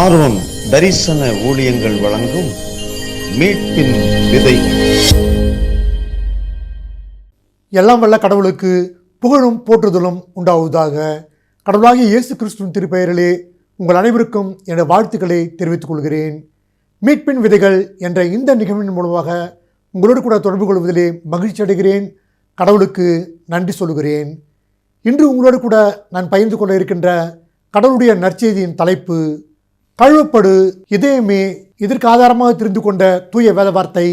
Sharon தரிசன ஊழியங்கள் வழங்கும் மீட்பின் விதை. எல்லாம் வல்ல கடவுளுக்கு புகழும் போற்றுதலும் உண்டாவதாக. கடவுளாகிய இயேசு கிறிஸ்துவின் திருப்பெயரிலே உங்கள் அனைவருக்கும் எனது வாழ்த்துக்களை தெரிவித்துக் கொள்கிறேன். மீட்பின் விதைகள் என்ற இந்த நிகழ்வின் மூலமாக உங்களோடு கூட தொடர்பு கொள்வதிலே மகிழ்ச்சி அடைகிறேன். கடவுளுக்கு நன்றி சொல்கிறேன். இன்று உங்களோடு கூட நான் பகிர்ந்து கொள்ள இருக்கின்ற கடவுளுடைய நற்செய்தியின் தலைப்பு கழுவப்படு இதயமே. இதற்கு ஆதாரமாக தெரிந்து கொண்ட தூய வேத வார்த்தை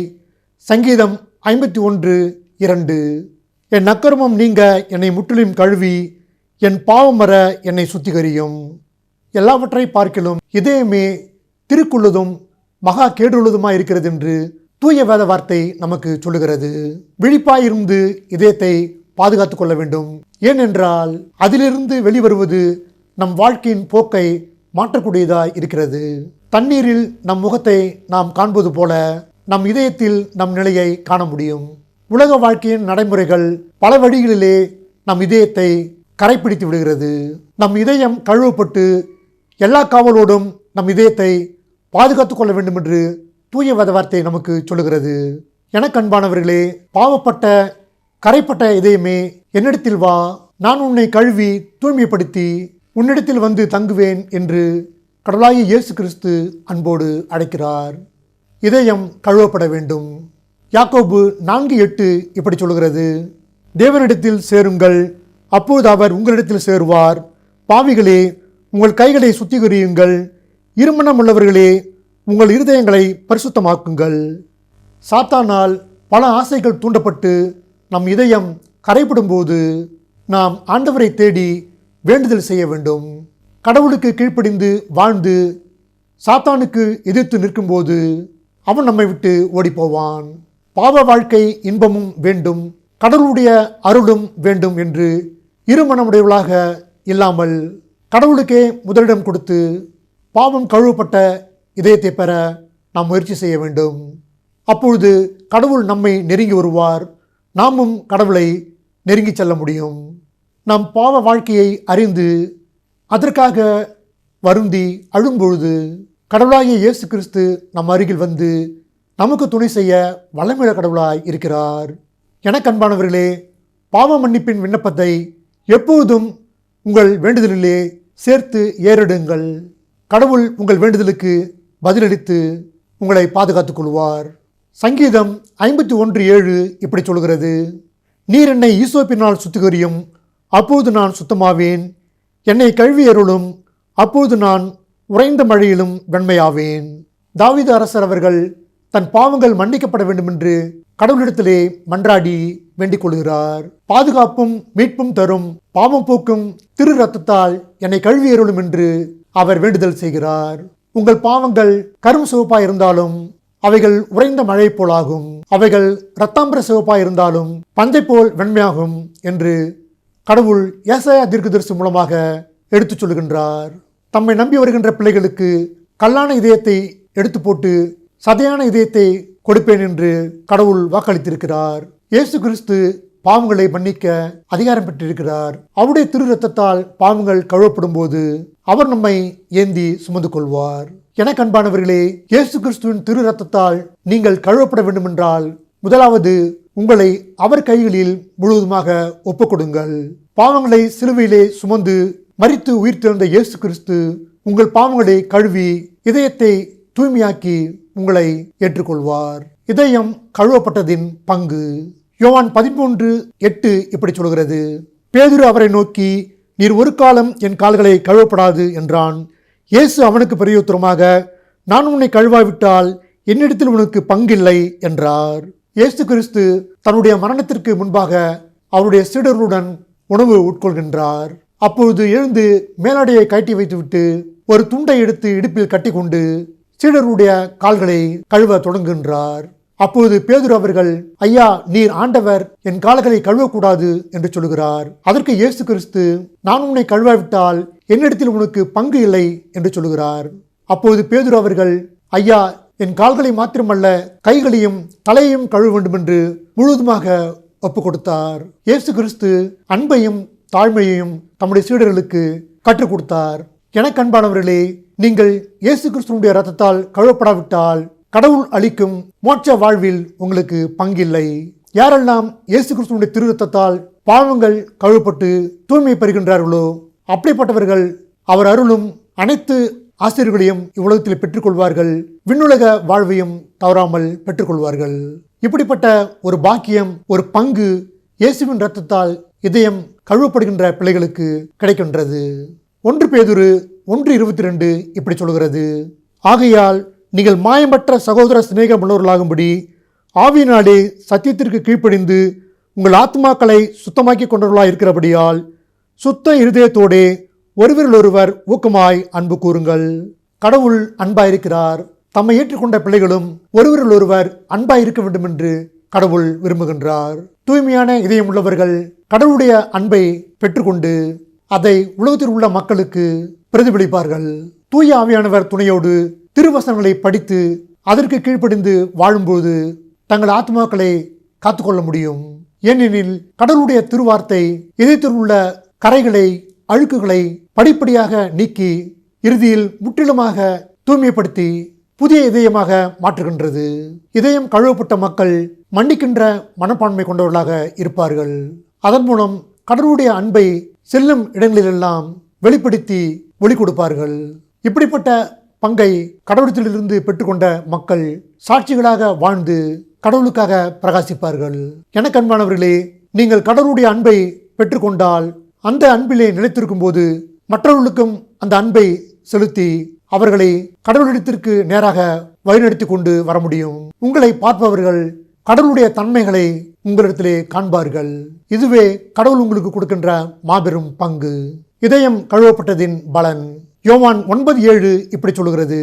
சங்கீதம் 51:2. என் நக்கருமம் நீங்க என்னை முற்றிலும் கழுவி என் பாவம் வர என்னை சுத்திகரியும். எல்லாவற்றை பார்க்கிலும் இதயமே திருக்குள்ளதும் மகா கேடுள்ளதுமாய் இருக்கிறது என்று தூய வேத வார்த்தை நமக்கு சொல்லுகிறது. விழிப்பாயிருந்து இதயத்தை பாதுகாத்துக் கொள்ள வேண்டும். ஏனென்றால் அதிலிருந்து வெளிவருவது நம் வாழ்க்கையின் போக்கை மாற்றக்கூடியதாய் இருக்கிறது. தண்ணீரில் நம் முகத்தை நாம் காண்பது போல நம் இதயத்தில் நம் நிலையை காண முடியும். உலக வாழ்க்கையின் நடைமுறைகள் பல வழிகளிலே நம் இதயத்தை கரைப்பிடித்து விடுகிறது. நம் இதயம் கழுவப்பட்டு எல்லா காவலோடும் நம் இதயத்தை பாதுகாத்துக் கொள்ள வேண்டும் என்று தூய வேத வார்த்தை நமக்கு சொல்லுகிறது. எனக்கு அன்பானவர்களே, பாவப்பட்ட கரைப்பட்ட இதயமே என்னிடத்தில் வா, நான் உன்னை கழுவி தூய்மைப்படுத்தி உன்னிடத்தில் வந்து தங்குவேன் என்று கடவுளாகிய இயேசு கிறிஸ்து அன்போடு அழைக்கிறார். இதயம் கழுவப்பட வேண்டும். யாக்கோபு 4:8 இப்படி சொல்கிறது: தேவனிடத்தில் சேருங்கள், அப்போது அவர் உங்களிடத்தில் சேருவார். பாவிகளே, உங்கள் கைகளை சுத்திகரியுங்கள், இருமனம் உள்ளவர்களே, உங்கள் இருதயங்களை பரிசுத்தமாக்குங்கள். சாத்தானால் பல ஆசைகள் தூண்டப்பட்டு நம் இதயம் கரைப்படும் போது நாம் ஆண்டவரை தேடி வேண்டுதல் செய்ய வேண்டும். கடவுளுக்கு கீழ்ப்படிந்து வாழ்ந்து சாத்தானுக்கு எதிர்த்து நிற்கும்போது அவன் நம்மை விட்டு ஓடிப்போவான். பாவ வாழ்க்கை இன்பமும் வேண்டும், கடவுளுடைய அருளும் வேண்டும் என்று இருமனமுடையவளாக இல்லாமல் கடவுளுக்கே முதலிடம் கொடுத்து பாவம் கழுவப்பட்ட இதயத்தை பெற நாம் முயற்சி செய்ய வேண்டும். அப்பொழுது கடவுள் நம்மை நெருங்கி வருவார், நாமும் கடவுளை நெருங்கி செல்ல முடியும். நம் பாவ வாழ்க்கையை அறிந்து அதற்காக வருந்தி அழும்பொழுது கடவுளாகிய இயேசு கிறிஸ்து நம் அருகில் வந்து நமக்கு துணை செய்ய வல்லமையுள்ள கடவுளாய் இருக்கிறார். எனக்கு அன்பானவர்களே, பாவ மன்னிப்பின் விண்ணப்பத்தை எப்போதும் உங்கள் வேண்டுதலிலே சேர்த்து ஏறிடுங்கள். கடவுள் உங்கள் வேண்டுதலுக்கு பதிலளித்து உங்களை பாதுகாத்துக் கொள்வார். சங்கீதம் 51:7 இப்படி சொல்கிறது: நீர் என்னை ஈசோப்பினால் சுத்திகரியும், அப்போது நான் சுத்தமாவேன். என்னை கழுவி அருளும், அப்போது நான் உறைந்த மழையிலும் வெண்மையாவேன். தாவீது அரசர் அவர்கள் தன் பாவங்கள் மன்னிக்கப்பட வேண்டும் என்று கடவுளிடத்திலே மன்றாடி வேண்டிக் கொள்கிறார். பாதுகாப்பும் மீட்பும் தரும் பாவம் போக்கும் திரு ரத்தத்தால் என்னை கழுவி அருளும் என்று அவர் வேண்டுதல் செய்கிறார். உங்கள் பாவங்கள் கரும் சிவப்பாய் இருந்தாலும் அவைகள் உறைந்த மழை போலாகும், அவைகள் இரத்தாம்பர சிவப்பாய் இருந்தாலும் பஞ்சை போல் வெண்மையாகும் என்று கடவுள் ஏசாயா தீர்க்கதரிசி மூலமாக எடுத்துச் சொல்லுகின்றார். தம்மை நம்பி வருகின்ற பிள்ளைகளுக்கு கல்லான இதயத்தை எடுத்து போட்டு சதையான இதயத்தை கொடுப்பேன் என்று கடவுள் வாக்களித்திருக்கிறார். இயேசு கிறிஸ்து பாவங்களை மன்னிக்க அதிகாரம் பெற்றிருக்கிறார். அவருடைய திரு ரத்தத்தால் பாவங்கள் கழுவப்படும் போது அவர் நம்மை ஏந்தி சுமந்து கொள்வார். எனக்கு அன்பானவர்களே, இயேசு கிறிஸ்துவின் திரு ரத்தத்தால் நீங்கள் கழுவப்பட வேண்டும் என்றால் முதலாவது உங்களை அவர் கைகளில் முழுவதுமாக ஒப்புக்கொடுங்கள். பாவங்களை சிலுவையிலே சுமந்து மரித்து உயிர்த்தெழுந்த இயேசு கிறிஸ்து உங்கள் பாவங்களை கழுவி இதயத்தை தூய்மையாக்கி உங்களை ஏற்றுக்கொள்வார். இதயம் கழுவப்பட்டதின் பங்கு யோவான் 13:8 இப்படி சொல்கிறது: பேதுரு அவரை நோக்கி, நீர் ஒரு காலம் என் கால்களை கழுவப்படாது என்றான். இயேசு அவனுக்கு பிரதியுத்தரமாக, நான் உன்னை கழுவாவிட்டால் என்னிடத்தில் உனக்கு பங்கில்லை என்றார். இயேசு கிறிஸ்து தன்னுடைய மரணத்திற்கு முன்பாக அவருடைய சீடர்களுடன் உணவு உட்கொள்கின்றார். அப்பொழுது எழுந்து மேலாடையை கட்டி வைத்துவிட்டு ஒரு துண்டை எடுத்து இடுப்பில் கட்டி கொண்டு சீடர்களுடைய கால்களை கழுவ தொடங்குகின்றார். அப்பொழுது பேதுரு அவர்கள், ஐயா, நீர் ஆண்டவர், என் கால்களை கழுவக்கூடாது என்று சொல்கிறார். அதற்கு இயேசு கிறிஸ்து, நான் உன்னை கழுவாவிட்டால் என்னிடத்தில் உனக்கு பங்கு இல்லை என்று சொல்கிறார். அப்பொழுது பேதுரு அவர்கள், ஐயா, என் கால்களை மாத்திரமல்ல கைகளையும் தலையையும் கழுவ வேண்டும் என்று முழுவதுமாக ஒப்பு கொடுத்தார். இயேசு கிறிஸ்து அன்பையும் தாழ்மையையும் தம்முடைய சீடர்களுக்கு கற்றுக் கொடுத்தார். எனக்கு அன்பானவர்களே, நீங்கள் இயேசு கிறிஸ்துவினுடைய இரத்தத்தால் கழுவப்படாவிட்டால் கடவுள் அளிக்கும் மோட்ச வாழ்வில் உங்களுக்கு பங்கில்லை. யாரெல்லாம் இயேசு கிறிஸ்துவினுடைய திரு இரத்தத்தால் பாவங்கள் கழுவப்பட்டு தூய்மை பெறுகின்றார்களோ அப்படிப்பட்டவர்கள் அவர் அருளும் அனைத்து ஆசிரியர்களையும் இவ்வுலகத்தில் பெற்றுக்கொள்வார்கள். விண்ணுலக வாழ்வையும் தவறாமல் பெற்றுக்கொள்வார்கள். இப்படிப்பட்ட ஒரு பாக்கியம், ஒரு பங்கு இயேசுவின் இரத்தத்தால் இதயம் கழுவப்படுகின்ற பிள்ளைகளுக்கு கிடைக்கின்றது. 1 பேதுரு 1:22 இப்படி சொல்கிறது, ஆகையால் நீங்கள் மாயமற்ற சகோதர சிநேகம் உள்ளவர்களாகும்படி ஆவியினாலே சத்தியத்திற்கு கீழ்ப்படிந்து உங்கள் ஆத்மாக்களை சுத்தமாக்கி கொண்டவர்களாக இருக்கிறபடியால் சுத்த இருதயத்தோடே ஒருவரிலொருவர் ஊக்கமாய் அன்பு கூறுங்கள். கடவுள் அன்பாயிருக்கிறார். தம்மை ஏற்றுக்கொண்ட பிள்ளைகளும் ஒருவரிலொருவர் அன்பாயிருக்க வேண்டும் என்று கடவுள் விரும்புகின்றார். தூய்மையான இதயம் உள்ளவர்கள் கடவுளுடைய அன்பை பெற்றுக்கொண்டு அதை உலகத்தில் உள்ள மக்களுக்கு பிரதிபலிப்பார்கள். தூய ஆவியானவர் துணையோடு திருவசனங்களை படித்து அதற்கு கீழ்ப்படிந்து வாழும்போது தங்கள் ஆத்மாக்களை காத்துக்கொள்ள முடியும். ஏனெனில் கடவுளுடைய திருவார்த்தை இதயத்தில் உள்ள கரைகளை, அழுக்குகளை படிப்படியாக நீக்கி இறுதியில் முற்றிலுமாக தூய்மைப்படுத்தி புதிய இதயமாக மாற்றுகின்றது. இதயம் கழுவப்பட்ட மக்கள் மன்னிக்கின்ற மனப்பான்மை கொண்டவர்களாக இருப்பார்கள். அதன் மூலம் கடவுளுடைய அன்பை செல்லும் இடங்களிலெல்லாம் வெளிப்படுத்தி ஒளி கொடுப்பார்கள். இப்படிப்பட்ட பங்கை கடவுளத்திலிருந்து பெற்றுக்கொண்ட மக்கள் சாட்சிகளாக வாழ்ந்து கடவுளுக்காக பிரகாசிப்பார்கள். எனக்கு அன்பானவர்களே, நீங்கள் கடவுளுடைய அன்பை பெற்றுக்கொண்டால் அந்த அன்பிலே நிலைத்திருக்கும் போது மற்றவர்களுக்கும் அந்த அன்பை செலுத்தி அவர்களை கடவுளிடத்திற்கு நேராக வழிநடத்தி கொண்டு வர முடியும். உங்களை பார்ப்பவர்கள் கடவுளுடைய தன்மைகளை உங்களிடத்திலே காண்பார்கள். இதுவே கடவுள் உங்களுக்கு கொடுக்கின்ற மாபெரும் பங்கு. இதயம் கழுவப்பட்டதின் பலன் யோவான் 9:7 இப்படி சொல்கிறது,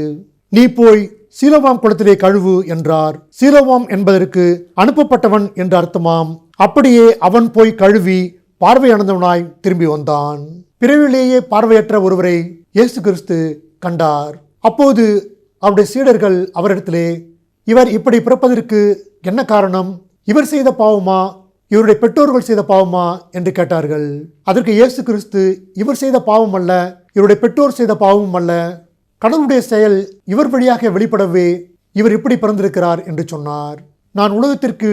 நீ போய் சீலோவாம் குளத்திலே கழுவு என்றார். சீலோவாம் என்பதற்கு அனுப்பப்பட்டவன் என்று அர்த்தமாம். அப்படியே அவன் போய் கழுவி பார்வையானவனாய் திரும்பி வந்தான். பிறவிலேயே பார்வையற்ற ஒருவரை இயேசு கிறிஸ்து கண்டார். அப்போது அவருடைய சீடர்கள் அவரிடத்திலே, இவர் இப்படி பிறப்பதற்கு என்ன காரணம்? இவர் செய்த பாவமா, இவருடைய பெற்றோர்கள் செய்த பாவமா என்று கேட்டார்கள். அதற்கு இயேசு கிறிஸ்து, இவர் செய்த பாவம் அல்ல, இவருடைய பெற்றோர் செய்த பாவமும் அல்ல, கடவுளுடைய செயல் இவர் வழியாக வெளிப்படவே இவர் இப்படி பிறந்திருக்கிறார் என்று சொன்னார். நான் உலகத்திற்கு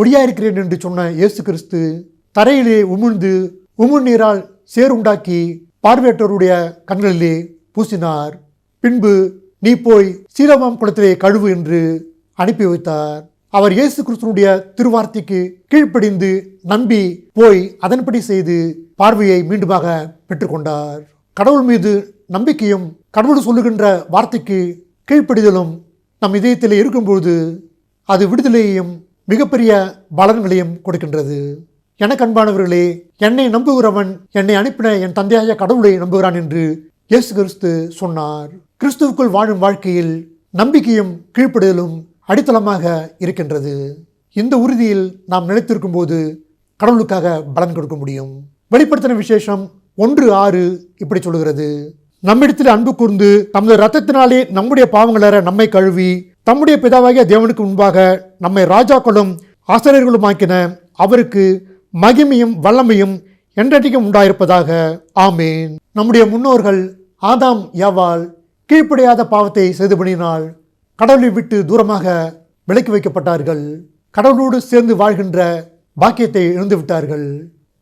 ஒளியாயிருக்கிறேன் என்று சொன்ன இயேசு கிறிஸ்து தரையிலே உமிழ்ந்து உமிழ்நீரால் சேருண்டாக்கி பார்வையற்றோருடைய கண்களிலே பூசினார். பின்பு நீ போய் சீலோவாம் குளத்திலே கழுவு என்று அனுப்பி வைத்தார். அவர் இயேசு கிறிஸ்துனுடைய திருவார்த்தைக்கு கீழ்ப்படிந்து நம்பி போய் அதன்படி செய்து பார்வையை மீண்டுமாக பெற்றுக்கொண்டார். கடவுள் மீது நம்பிக்கையும் கடவுள் சொல்லுகின்ற வார்த்தைக்கு கீழ்ப்படிதலும் நம் இதயத்தில் இருக்கும்போது அது விடுதலையையும் மிகப்பெரிய பலன்களையும் கொடுக்கின்றது. எனக்கு அன்பானவர்களே, என்னை நம்புகிறவன் என்னை அனுப்பின என் தந்தையாய கடவுளை நம்புகிறான் என்று இயேசு கிறிஸ்து சொன்னார். கிறிஸ்துவுக்குள் வாழும் வாழ்க்கையில் நம்பிக்கையும் கீழ்ப்படிதலும் அடித்தளமாக இருக்கின்றது. இந்த உறுதியில் நாம் நிலைத்திருக்கும் போது கடவுளுக்காக பலன் கொடுக்க முடியும். வெளிப்படுத்தின விசேஷம் 1:6 இப்படி சொல்கிறது, நம்மிடத்தில் அன்பு கூர்ந்து தமது இரத்தத்தினாலே நம்முடைய பாவங்களற நம்மை கழுவி தம்முடைய பிதாவாகிய தேவனுக்கு முன்பாக நம்மை ராஜாக்களும் ஆசிரியர்களுமாக்கின அவருக்கு மகிமையும் வல்லமையும் என்றைக்கும் உண்டாயிருப்பதாக. ஆமேன். நம்முடைய முன்னோர்கள் ஆதாம் ஏவாள் கீழ்ப்படியாத பாவத்தை செய்து பண்ணினால் கடவுளை விட்டு தூரமாக விலக்கி வைக்கப்பட்டார்கள். கடவுளோடு சேர்ந்து வாழ்கின்ற பாக்கியத்தை இழந்து விட்டார்கள்.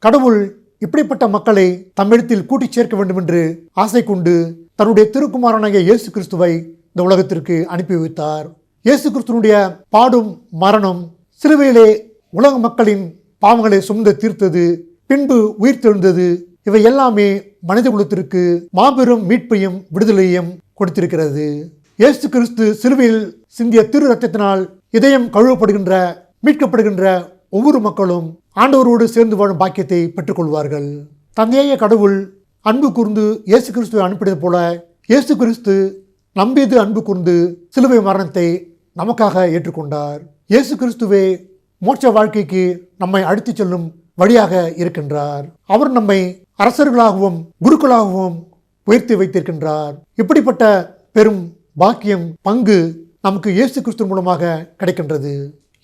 கடவுள் இப்படிப்பட்ட மக்களை தம்மிடத்தில் கூட்டிச் சேர்க்க வேண்டும் என்று ஆசை கொண்டு தன்னுடைய திருக்குமாரனாகிய இயேசு கிறிஸ்துவை இந்த உலகத்திற்கு அனுப்பி வைத்தார். இயேசு கிறிஸ்துவனுடைய பாடும் மரணம் சிலுவையிலே உலக மக்களின் பாவங்களை சுமந்து தீர்த்தது, பின்பு உயிர் தெழுந்தது, இவை எல்லாமே மனித குலத்திற்கு மாபெரும் மீட்பையும் விடுதலையும் கொடுத்திருக்கிறது. இயேசு கிறிஸ்து சிலுவையில் சிந்திய திரு ரத்தத்தினால் இதயம் கழுவப்படுகின்ற மீட்கப்படுகின்ற ஒவ்வொரு மக்களும் ஆண்டவரோடு சேர்ந்து வாழும் பாக்கியத்தை பெற்றுக்கொள்வார்கள். தந்தையாய கடவுள் அன்பு கூர்ந்து இயேசு கிறிஸ்துவை அனுப்பியது போல இயேசு கிறிஸ்து நம்பியது அன்பு கூர்ந்து சிலுவை மரணத்தை நமக்காக ஏற்றுக்கொண்டார். இயேசு கிறிஸ்துவே மோட்ச வாழ்க்கைக்கு நம்மை அழைத்துச் செல்லும் வழியாக இருக்கின்றார். அவர் நம்மை அரசர்களாகவும் குருக்களாகவும் உயர்த்தி வைத்திருக்கின்றார். இப்படிப்பட்ட பெரும் பாக்கியம் பங்கு நமக்கு இயேசு கிறிஸ்து மூலமாக கிடைக்கின்றது.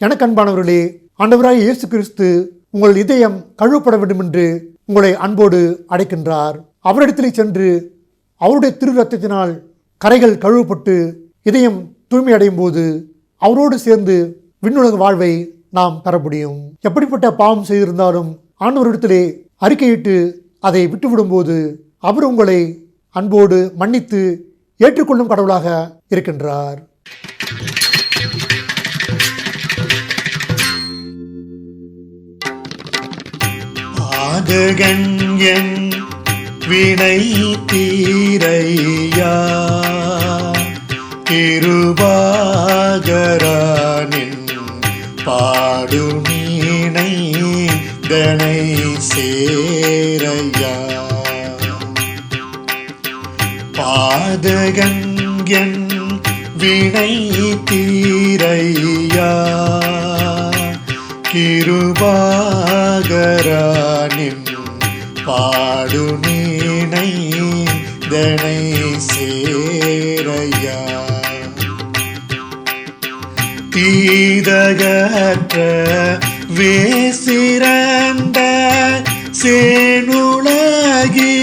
எனக்கு அன்பானவர்களே, ஆண்டவராகிய இயேசு கிறிஸ்து உங்கள் இதயம் கழுவப்பட வேண்டும் என்று உங்களை அன்போடு அழைக்கின்றார். அவரிடத்திலே சென்று அவருடைய திரு ரத்தத்தினால் கரைகள் கழுவப்பட்டு இதயம் தூய்மை அடையும் போது அவரோடு சேர்ந்து விண்ணுலக வாழ்வை நாம் பெற முடியும். எப்படிப்பட்ட பாவம் செய்திருந்தாலும் ஆண்டவரிடத்திலே அறிக்கையிட்டு அதை விட்டுவிடும்போது அவர் உங்களை அன்போடு மன்னித்து ஏற்றுக்கொள்ளும் கடவுளாக இருக்கின்றார். பாதகன் என் வினை தீரையா, கிருபாகரானின் பாடுமீனை தனை சேரையா. பாதகன் என் வினை தீரையா, கிருபாகரானின் பாடுமீனை தனை சேரையா. தீதகற்ற வேசிறந்த சேனுலகி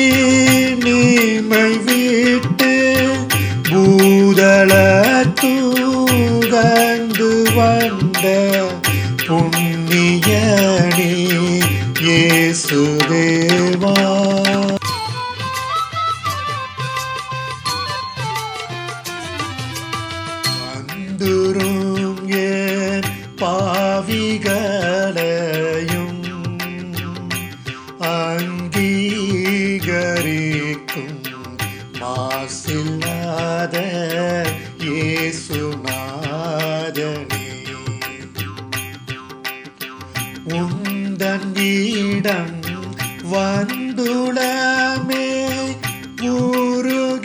நீமை விட்டு பூதள தூகந்து வந்த புண்ணியனே இயேசுதேவா. வந்துரும் என் பாவிகளையும் அங்கீகரிக்கும் மாசில்லாத இயேசுநாதனே. உந்தன் இடம் வந்துளமே உருகியாழுதமாறு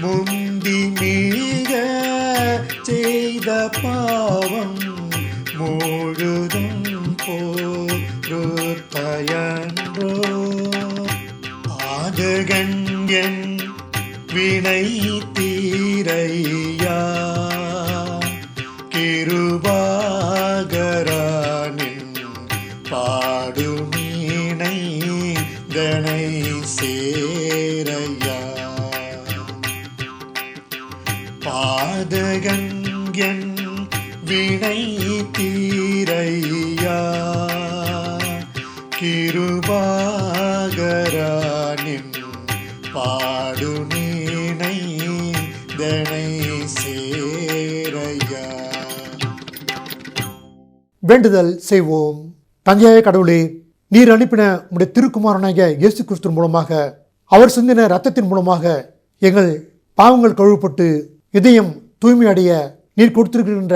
முந்தி மிக செய்த பாவம் முழுதும் பொறுத்தயன்றோ. பாதகன் என் வினை தீரையா, கிருபாகரானின் பாடுமீனை தனை சேரையா. பாதகன் என் வினை தீரையா, கிருபாகரானின் பாடுமீனை தனை சேரையா. வேண்டுதல் செய்வோம். தந்தையாய கடவுளே, நீர் அனுப்பின உம்முடைய திருக்குமாரனாகிய இயேசு கிறிஸ்துவின் மூலமாக அவர் சிந்தின இரத்தத்தின் மூலமாக எங்கள் பாவங்கள் கழுவப்பட்டு இதயம் தூய்மை அடைய நீர் கொடுத்திருக்கின்ற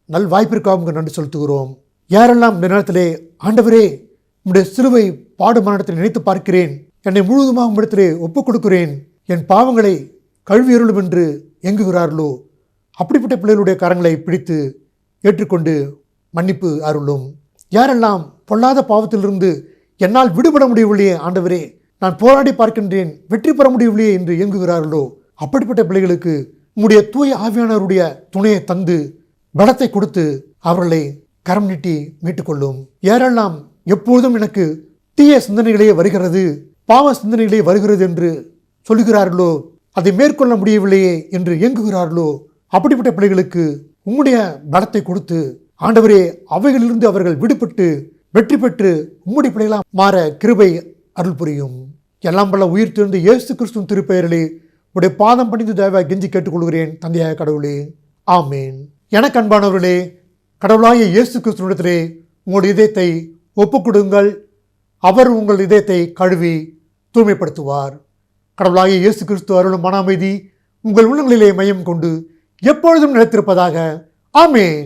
நல் வாய்ப்பிற்காக உங்களுக்கு நன்றி செலுத்துகிறோம். யாரெல்லாம் இந்த நேரத்திலே ஆண்டவரே உம்முடைய சிலுவை பாடு மரணத்தில் நினைத்து பார்க்கிறேன், என்னை முழுவதுமாக உம்மிடத்திலே ஒப்புக் கொடுக்கிறேன், என் பாவங்களை கழுவியருளும் என்று எங்குகிறார்களோ அப்படிப்பட்ட பிள்ளைகளுடைய கரங்களை பிடித்து ஏற்றுக்கொண்டு மன்னிப்பு அருளும். யாரெல்லாம் பொல்லாத பாவத்திலிருந்து என்னால் விடுபட முடியவில்லையே ஆண்டவரே, நான் போராடி பார்க்கின்றேன், வெற்றி பெற முடியவில்லையே என்று இயங்குகிறார்களோ அப்படிப்பட்ட பிள்ளைகளுக்கு உம்முடைய தூய ஆவியானவருடைய துணையை தந்து பலத்தை கொடுத்து அவர்களை கரம் நீட்டி மீட்டுக்கொள்ளும். யாரெல்லாம் எப்பொழுதும் எனக்கு தீய சிந்தனைகளே வருகிறது, பாவ சிந்தனைகளே வருகிறது என்று சொல்லுகிறார்களோ, அதை மேற்கொள்ள முடியவில்லையே என்று இயங்குகிறார்களோ அப்படிப்பட்ட பிள்ளைகளுக்கு உம்முடைய பலத்தை கொடுத்து ஆண்டவரே அவைகளிலிருந்து அவர்கள் விடுபட்டு வெற்றி பெற்று உம்முடைய பிள்ளைகளாக மாற கிருபை அருள் புரியும். எல்லாம் பல உயிர் திறந்து இயேசு கிறிஸ்துவின் திருப்பெயரிலே உடைய பாதம் பணிந்து தயவாக கெஞ்சி கேட்டுக்கொள்கிறேன் தந்தையாய கடவுளே, ஆமேன். எனக்கு அன்பானவர்களே, கடவுளாகிய இயேசு கிறிஸ்துவிடத்திலே உங்களுடைய இதயத்தை ஒப்புக்கொடுங்கள், அவர் உங்கள் இதயத்தை கழுவி தூய்மைப்படுத்துவார். கடவுளாகிய இயேசு கிறிஸ்து அருளும் மன அமைதி உங்கள் உள்ளங்களிலே மையம் கொண்டு எப்பொழுதும் நிலைத்திருப்பதாக. ஆமேன்.